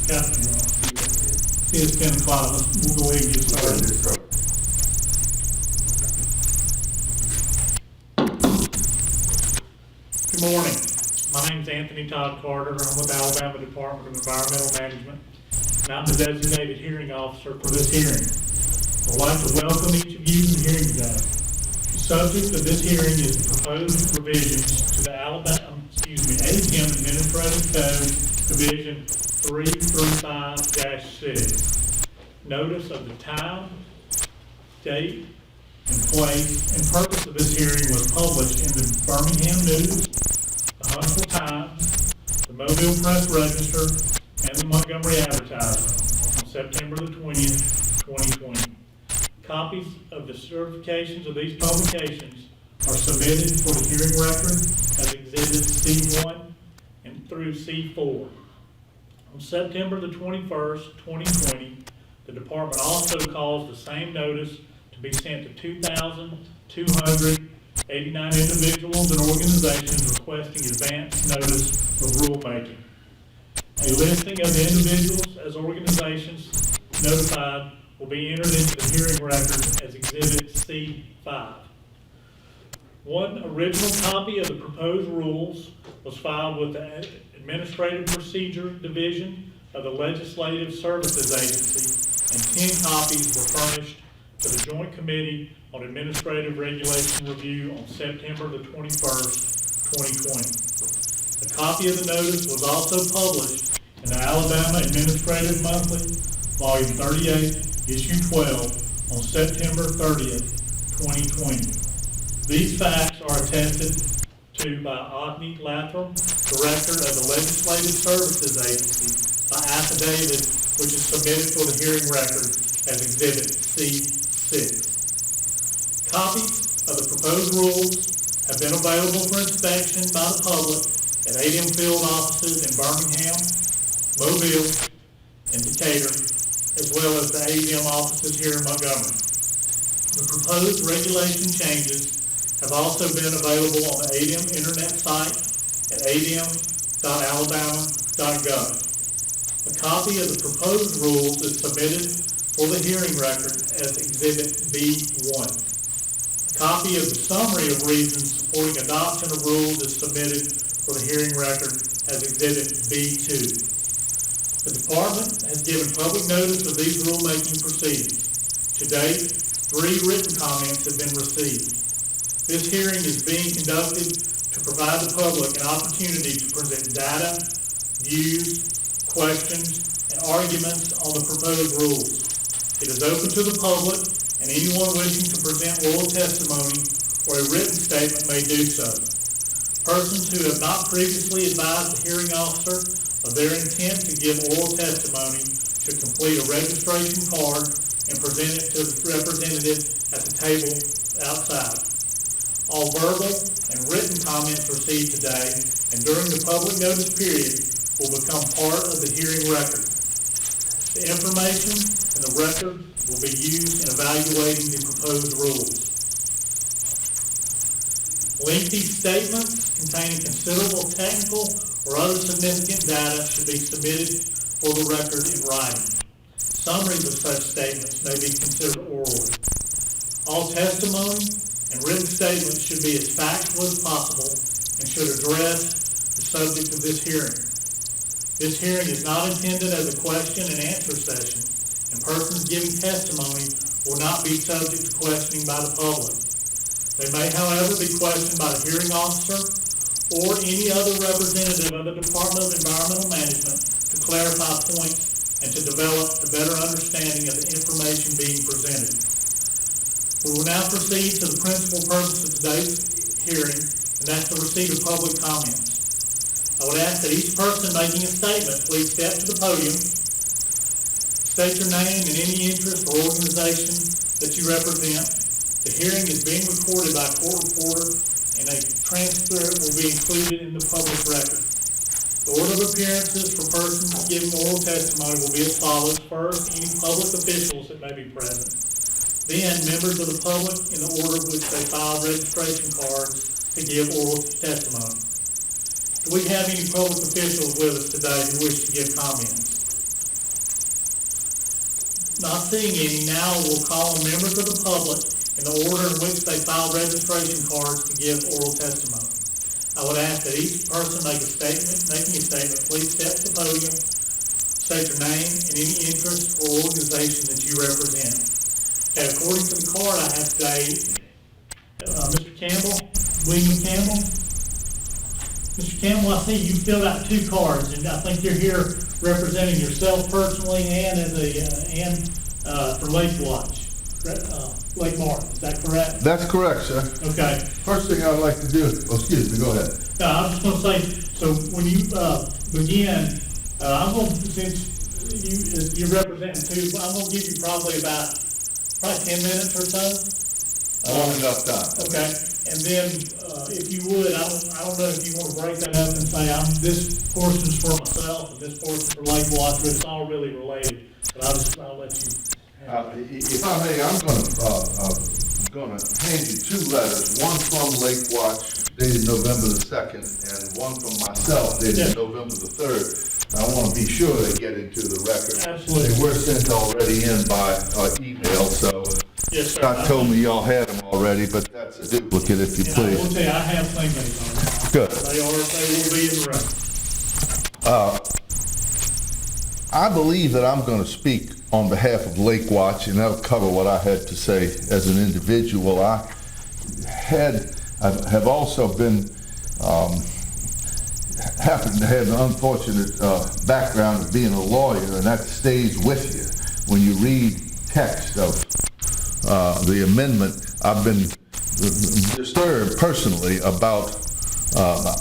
Captain, it's 10 o'clock. We'll go ahead and get started. Good morning. My name is Anthony Todd Carter. I'm with the Alabama Department of Environmental Management, and I'm the designated hearing officer for this hearing. I'd like to welcome each of you to the hearing today. The subject of this hearing is the proposed revisions to the ADEM Administrative Code Division 335-6. Notice of the time, date, and place and purpose of this hearing was published in the Birmingham News, the Huntsville Times, the Mobile Press Register, and the Montgomery Advertiser on September the 20th, 2020. Copies of the certifications of these publications are submitted for the hearing record as Exhibits C1 and through C4. On September the 21st, 2020, the Department also caused the same notice to be sent to 2,289 individuals and organizations requesting advance notice of rulemaking. A listing of the individuals as organizations notified will be entered into the hearing record as Exhibit C5. One original copy of the proposed rules was filed with the Administrative Procedure Division of the Legislative Services Agency, and 10 copies were furnished to the Joint Committee on Administrative Regulation Review on September the 21st, 2020. A copy of the notice was also published in the Alabama Administrative Monthly, Volume 38, Issue 12, on September 30th, 2020. These facts are attested to by Otney Latham, Director of the Legislative Services Agency, by affidavit which is submitted for the hearing record as Exhibit C6. Copies of the proposed rules have been available for inspection by the public at ADEM field offices in Birmingham, Mobile, and Decatur, as well as the ADEM offices here in Montgomery. The proposed regulation changes have also been available on the ADEM internet site at adem.alabama.gov. A copy of the proposed rules is submitted for the hearing record as Exhibit B1. A copy of the summary of reasons supporting adoption of rules is submitted for the hearing record as Exhibit B2. The Department has given public notice of these rulemaking proceedings. To date, 3 written comments have been received. This hearing is being conducted to provide the public an opportunity to present data, views, questions, and arguments on the proposed rules. It is open to the public, and anyone wishing to present oral testimony or a written statement may do so. Persons who have not previously advised the hearing officer of their intent to give oral testimony should complete a registration card and present it to the representative at the table outside. All verbal and written comments received today and during the public notice period will become part of the hearing record. The information in the record will be used in evaluating the proposed rules. Lengthy statements containing considerable technical or other significant data should be submitted for the record in writing. Summaries of such statements may be considered orally. All testimony and written statements should be as factual as possible and should address the subject of this hearing. This hearing is not intended as a question and answer session, and persons giving testimony will not be subject to questioning by the public. They may, however, be questioned by the hearing officer or any other representative of the Department of Environmental Management to clarify points and to develop a better understanding of the information being presented. We will now proceed to the principal purpose of today's hearing, and that's the receipt of public comments. I would ask that each person making a statement please step to the podium, state your name and any interest or organization that you represent. The hearing is being recorded by a court reporter, and a transcript will be included in the public record. The order of appearances for persons giving oral testimony will be as follows. First, any public officials that may be present. Then, members of the public in the order which they filed registration cards to give oral testimony. Do we have any public officials with us today who wish to give comments? not seeing any, now we'll call on members of the public in the order in which they filed registration cards to give oral testimony. I would ask that each person making a statement, please step to the podium, state your name and any interest or organization that you represent. Okay, according to the card I have today, Mr. Campbell, William Campbell. Mr. Campbell, I see you filled out 2 cards, and I think you're here representing yourself personally and as for Lake Watch, Lake Martin. Is that correct? That's correct, sir. Okay. First thing I'd like to do, excuse me, go ahead. No, I was just going to say, so when you begin, I'm going to, since you're representing 2, I'm going to give you probably 10 minutes or so. Long enough time. Okay, and then if you would, I don't know if you want to break that up and say this portion's for myself and this portion's for Lake Watch, but it's all really related. But I'll let you. If I may, I'm going to hand you 2 letters. One from Lake Watch dated November the 2nd, and one from myself dated November the 3rd. I want to be sure they get into the record. Absolutely. They were sent already in by email, so. Yes, sir. Scott told me y'all had them already, but that's a duplicate if you And please. I will tell you, I have playmates on it. Good. They will be in the record. I believe that I'm going to speak on behalf of Lake Watch, and that'll cover what I had to say as an individual. I have also been, happened to have an unfortunate background of being a lawyer, and that stays with you when you read text of the amendment. I've been disturbed personally about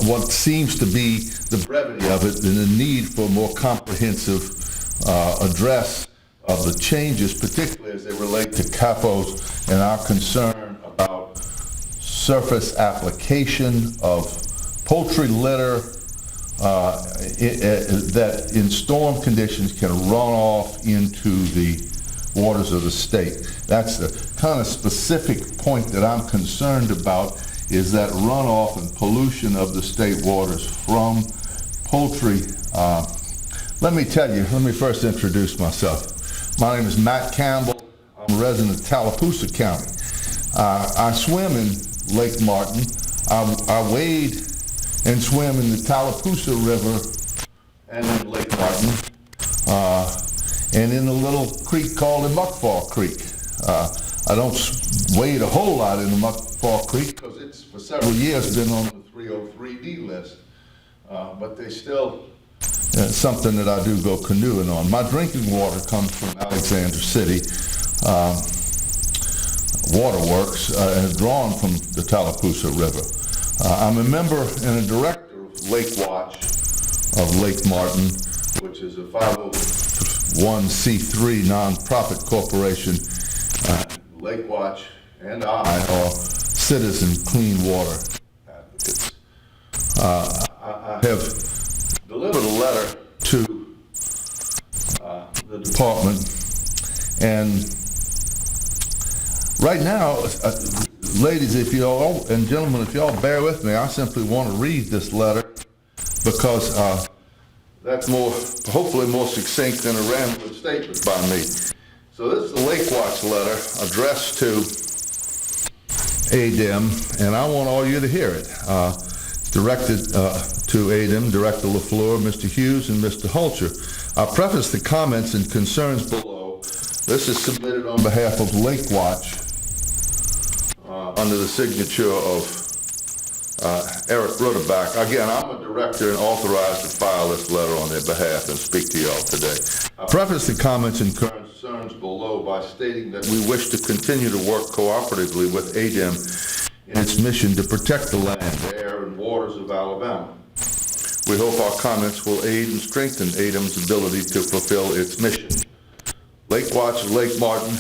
what seems to be the brevity of it and the need for a more comprehensive address of the changes, particularly as they relate to CAFOs and our concern about surface application of poultry litter that in storm conditions can run off into the waters of the state. That's the kind of specific point that I'm concerned about, is that runoff and pollution of the state waters from poultry. Let me first introduce myself. My name is Matt Campbell. I'm a resident of Tallapoosa County. I swim in Lake Martin. I wade and swim in the Tallapoosa River and in Lake Martin. And in a little creek called the Muckfall Creek. I don't wade a whole lot in the Muckfall Creek because it's for several years been on the 303D list, but they still, something that I do go canoeing on. My drinking water comes from Alexander City Waterworks, and drawn from the Tallapoosa River. I'm a member and a director of Lake Watch of Lake Martin, which is a 501c3 nonprofit corporation. Lake Watch and I are citizen clean water advocates. I have delivered a letter to the department, and right now, ladies, if you all, and gentlemen, if you all bear with me, I simply want to read this letter because that's hopefully more succinct than a rambling statement by me. So this is the Lake Watch letter addressed to ADEM, and I want all you to hear it. It's directed to ADEM, Director LaFleur, Mr. Hughes, and Mr. Hulcher. I'll preface the comments and concerns below. This is submitted on behalf of Lake Watch under the signature of Eric Rutterback. Again, I'm a director and authorized to file this letter on their behalf and speak to y'all today. I preface the comments and concerns below by stating that we wish to continue to work cooperatively with ADEM in its mission to protect the land, air, and waters of Alabama. We hope our comments will aid and strengthen ADEM's ability to fulfill its mission. Lake Watch of Lake Martin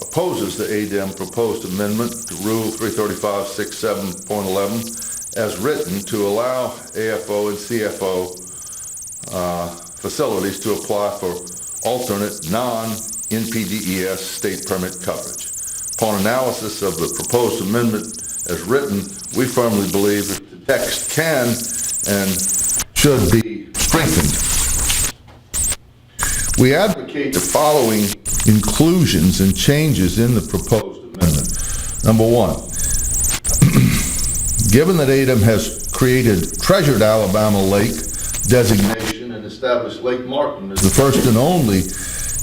opposes the ADEM proposed amendment to Rule 335-67.11 as written to allow AFO and CFO facilities to apply for alternate non-NPDES state permit coverage. Upon analysis of the proposed amendment as written, we firmly believe that the text can and should be strengthened. We advocate the following inclusions and changes in the proposed amendment. Number one, given that ADEM has created Treasured Alabama Lake designation and established Lake Martin as the first and only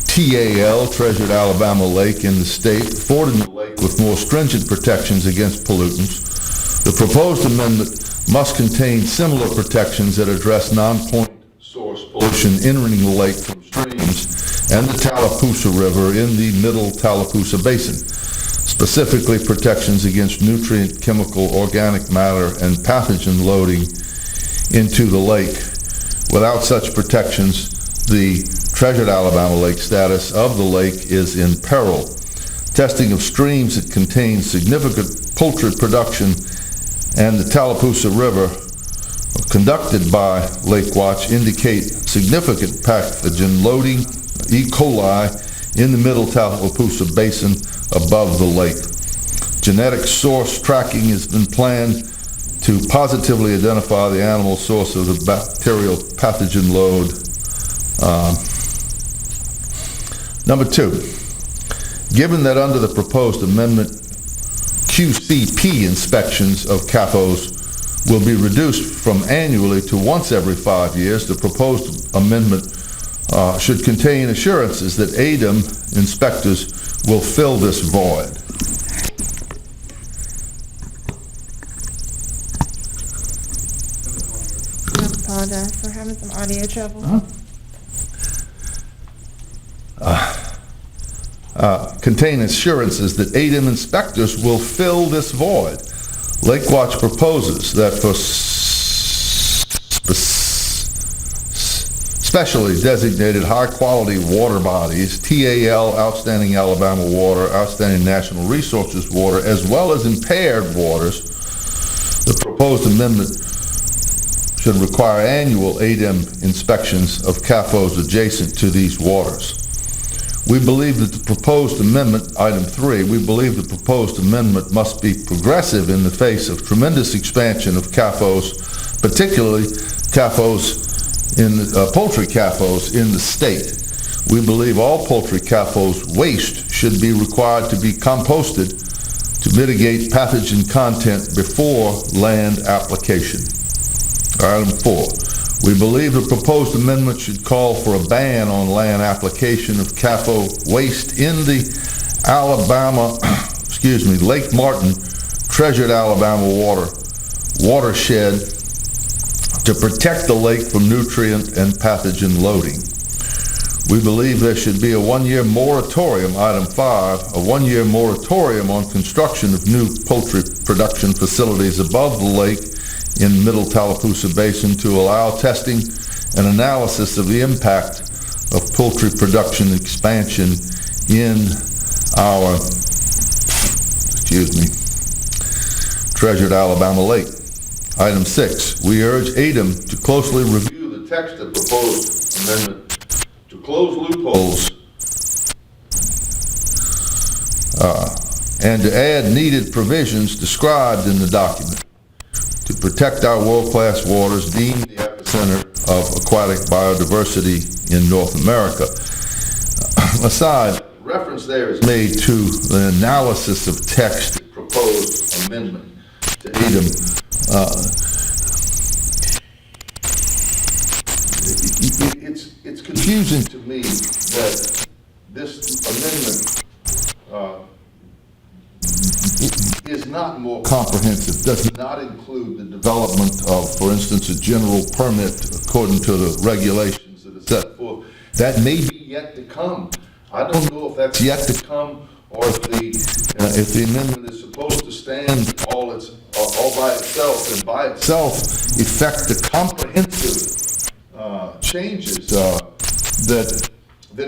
TAL, Treasured Alabama Lake, in the state, affording the lake with more stringent protections against pollutants, the proposed amendment must contain similar protections that address non-point source pollution entering the lake from streams and the Tallapoosa River in the middle Tallapoosa Basin, specifically protections against nutrient, chemical, organic matter, and pathogen loading into the lake. Without such protections, the Treasured Alabama Lake status of the lake is in peril. Testing of streams that contain significant poultry production and the Tallapoosa River conducted by Lake Watch indicate significant pathogen loading, E. coli, in the middle Tallapoosa Basin above the lake. Genetic source tracking has been planned to positively identify the animal source of the bacterial pathogen load. Number two, given that under the proposed amendment, QCP inspections of CAFOs will be reduced from annually to once every 5 years, the proposed amendment should contain assurances that ADEM inspectors will fill this void. I apologize for having some audio trouble. Contain assurances that ADEM inspectors will fill this void. Lake Watch proposes that for specially designated high-quality water bodies, TAL, Outstanding Alabama Water, Outstanding National Resources Water, as well as impaired waters, the proposed amendment should require annual ADEM inspections of CAFOs adjacent to these waters. We believe that the proposed amendment, item 3, we believe the proposed amendment must be progressive in the face of tremendous expansion of CAFOs, particularly CAFOs poultry CAFOs in the state. We believe all poultry CAFOs waste should be required to be composted to mitigate pathogen content before land application. Item 4. We believe the proposed amendment should call for a ban on land application of CAFO waste in the Lake Martin Treasured Alabama watershed to protect the lake from nutrient and pathogen loading. We believe there should be a one-year moratorium, item 5, a one-year moratorium on construction of new poultry production facilities above the lake in Middle Tallapoosa Basin to allow testing and analysis of the impact of poultry production expansion in our, Treasured Alabama Lake. Item 6, we urge ADEM to closely review the text of proposed amendment to close loopholes and to add needed provisions described in the document to protect our world-class waters deemed the epicenter of aquatic biodiversity in North America. Aside, reference there is made to the analysis of text proposed amendment to ADEM. It's confusing to me that this amendment is not more comprehensive, does not include the development of, for instance, a general permit according to the regulations that are set forth. That may be yet to come. I don't know if that's yet to come or if the amendment is supposed to stand all by itself and by itself effect the comprehensive changes that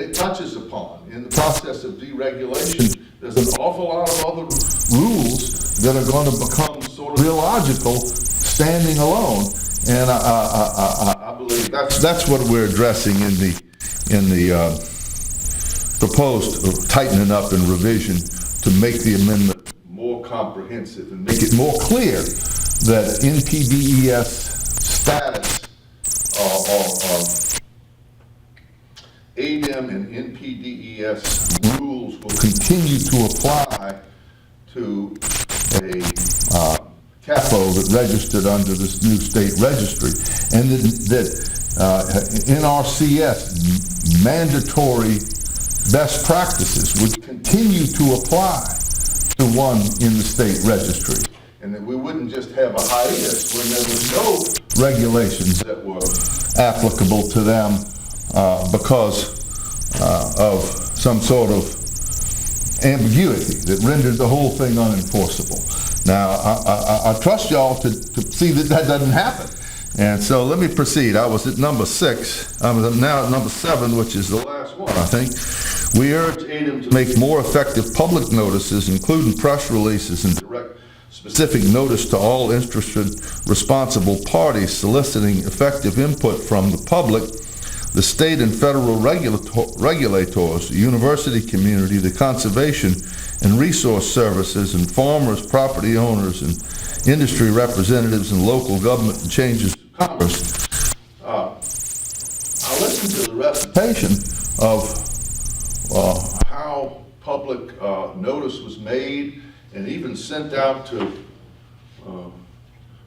it touches upon. In the process of deregulation, there's an awful lot of other rules that are going to become sort of illogical standing alone, and I believe that's what we're addressing in the proposed tightening up and revision to make the amendment more comprehensive and make it more clear that NPDES status of ADEM CES rules will continue to apply to a CAFO that registered under this new state registry, and that NRCS mandatory best practices would continue to apply to one in the state registry, and that we wouldn't just have a hiatus when there was no regulations that were applicable to them because of some sort of ambiguity that rendered the whole thing unenforceable. Now, I trust y'all to see that that doesn't happen. And so let me proceed. I was at number 6. I'm now at number 7, which is the last one, I think. We urge ADEM to make more effective public notices, including press releases and direct specific notice to all interested responsible parties, soliciting effective input from the public, the state and federal regulators, the university community, the conservation and resource services, and farmers, property owners, and industry representatives, and local government and changes to Congress. I listened to the recitation of how public notice was made and even sent out to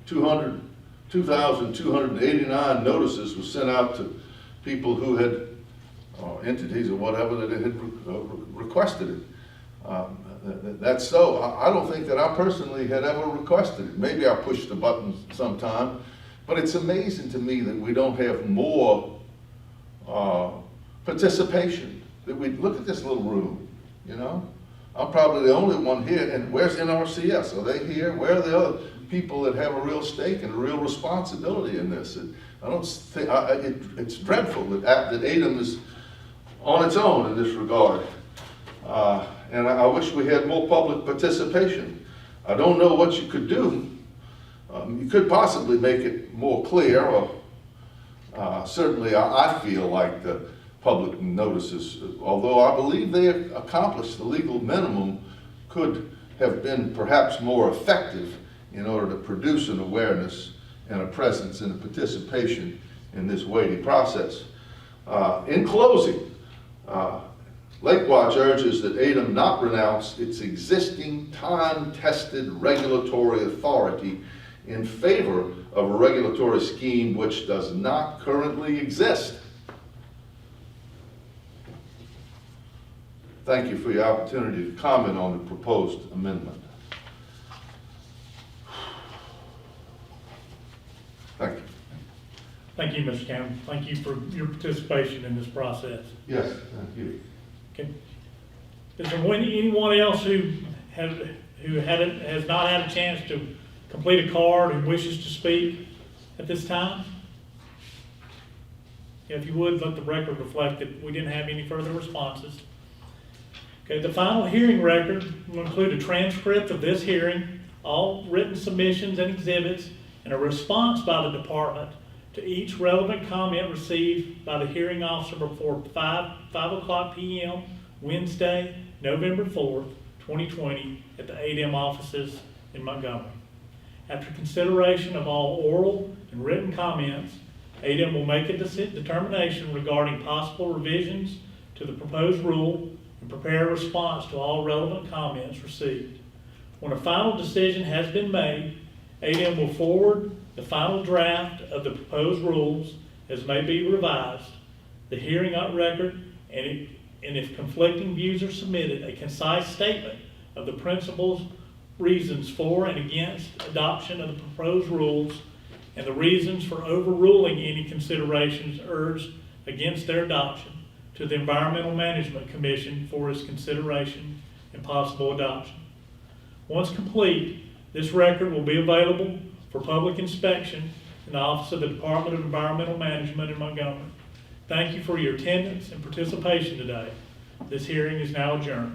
2,289 notices was sent out to people who had, entities or whatever, that had requested it. That's so. I don't think that I personally had ever requested it. Maybe I pushed the button sometime, but it's amazing to me that we don't have more participation. That we look at this little room, you know? I'm probably the only one here, and where's NRCS? Are they here? Where are the other people that have a real stake and a real responsibility in this? I don't think, it's dreadful that ADEM is on its own in this regard. And I wish we had more public participation. I don't know what you could do. You could possibly make it more clear, or certainly I feel like the public notices, although I believe they have accomplished the legal minimum, could have been perhaps more effective in order to produce an awareness and a presence and a participation in this weighty process. In closing, Lake Watch urges that ADEM not renounce its existing time-tested regulatory authority in favor of a regulatory scheme which does not currently exist. Thank you for your opportunity to comment on the proposed amendment. Thank you. Thank you, Mr. Cameron. Thank you for your participation in this process. Yes, thank you. Okay. Is there anyone else who has not had a chance to complete a card and wishes to speak at this time? If you would, let the record reflect that we didn't have any further responses. Okay, the final hearing record will include a transcript of this hearing, all written submissions and exhibits, and a response by the department to each relevant comment received by the hearing officer before 5 o'clock p.m. Wednesday, November 4th, 2020 at the ADEM offices in Montgomery. After consideration of all oral and written comments, ADEM will make a determination regarding possible revisions to the proposed rule and prepare a response to all relevant comments received. When a final decision has been made, ADEM will forward the final draft of the proposed rules as may be revised, the hearing on record, and if conflicting views are submitted, a concise statement of the principles, reasons for and against adoption of the proposed rules, and the reasons for overruling any considerations urged against their adoption to the Environmental Management Commission for its consideration and possible adoption. Once complete, this record will be available for public inspection in the Office of the Department of Environmental Management in Montgomery. Thank you for your attendance and participation today. This hearing is now adjourned.